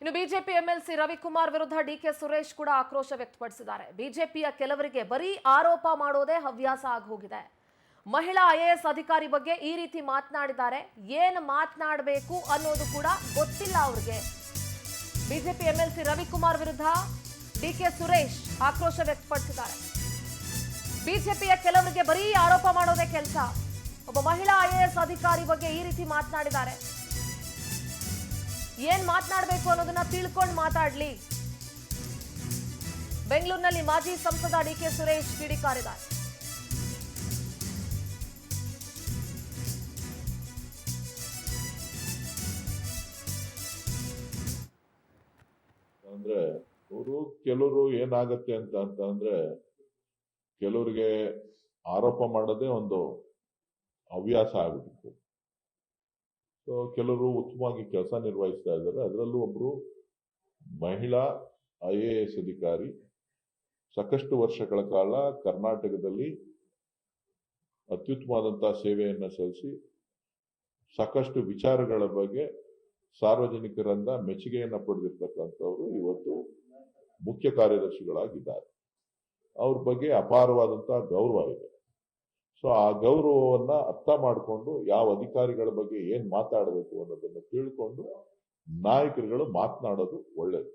ಇನ್ನು BJP MLC Ravikumar ವಿರುದ್ಧ DK Suresh ಕೂಡ ಆಕ್ರೋಶ ವ್ಯಕ್ತಪಡಿಸಿದ್ದಾರೆ. ಬಿಜೆಪಿಯ ಕೆಲವರಿಗೆ ಬರೀ ಆರೋಪ ಮಾಡೋದೇ ಹವ್ಯಾಸ ಆಗೋಗಿದೆ. ಮಹಿಳಾ ಐಎಎಸ್ ಅಧಿಕಾರಿ ಬಗ್ಗೆ ಈ ರೀತಿ ಮಾತನಾಡಿದ್ದಾರೆ. ಏನು ಮಾತನಾಡಬೇಕು ಅನ್ನೋದು ಕೂಡ ಗೊತ್ತಿಲ್ಲ ಅವ್ರಿಗೆ. ಬಿಜೆಪಿ ಎಂಎಲ್ಸಿ ರವಿಕುಮಾರ್ ವಿರುದ್ಧ ಡಿಕೆ ಸುರೇಶ್ ಆಕ್ರೋಶ ವ್ಯಕ್ತಪಡಿಸಿದ್ದಾರೆ. ಬಿಜೆಪಿಯ ಕೆಲವರಿಗೆ ಬರೀ ಆರೋಪ ಮಾಡೋದೇ ಕೆಲಸ. ಒಬ್ಬ ಮಹಿಳಾ ಐಎಎಸ್ ಅಧಿಕಾರಿ ಬಗ್ಗೆ ಈ ರೀತಿ ಮಾತನಾಡಿದ್ದಾರೆ. ಏನ್ ಮಾತನಾಡಬೇಕು ಅನ್ನೋದನ್ನ ತಿಳ್ಕೊಂಡು ಮಾತಾಡ್ಲಿ. ಬೆಂಗಳೂರಿನಲ್ಲಿ ಮಾಜಿ ಸಂಸದ ಡಿಕೆ ಸುರೇಶ್ ಕಿಡಿಕಾರಿದ್ದಾರೆ. ಅಂದ್ರೆ ಅವರು ಕೆಲವರು ಏನಾಗತ್ತೆ ಅಂತಂದ್ರೆ ಕೆಲವರಿಗೆ ಆರೋಪ ಮಾಡೋದೇ ಒಂದು ಹವ್ಯಾಸ ಆಗ್ಬಿಟ್ಟಿತ್ತು. ಸೊ ಕೆಲವರು ಉತ್ತಮವಾಗಿ ಕೆಲಸ ನಿರ್ವಹಿಸ್ತಾ ಇದ್ದಾರೆ. ಅದರಲ್ಲೂ ಒಬ್ರು ಮಹಿಳಾ IAS ಅಧಿಕಾರಿ ಸಾಕಷ್ಟು ವರ್ಷಗಳ ಕಾಲ ಕರ್ನಾಟಕದಲ್ಲಿ ಅತ್ಯುತ್ತಮವಾದಂತಹ ಸೇವೆಯನ್ನು ಸಲ್ಲಿಸಿ ಸಾಕಷ್ಟು ವಿಚಾರಗಳ ಬಗ್ಗೆ ಸಾರ್ವಜನಿಕರಿಂದ ಮೆಚ್ಚುಗೆಯನ್ನು ಪಡೆದಿರ್ತಕ್ಕಂಥವ್ರು ಇವತ್ತು ಮುಖ್ಯ ಕಾರ್ಯದರ್ಶಿಗಳಾಗಿದ್ದಾರೆ. ಅವ್ರ ಬಗ್ಗೆ ಅಪಾರವಾದಂತಹ ಗೌರವ ಇದೆ. ಸೊ ಆ ಗೌರವವನ್ನ ಅರ್ಥ ಮಾಡಿಕೊಂಡು ಯಾವ ಅಧಿಕಾರಿಗಳ ಬಗ್ಗೆ ಏನ್ ಮಾತಾಡಬೇಕು ಅನ್ನೋದನ್ನ ತಿಳ್ಕೊಂಡು ನಾಯಕರುಗಳು ಮಾತನಾಡೋದು ಒಳ್ಳೇದು.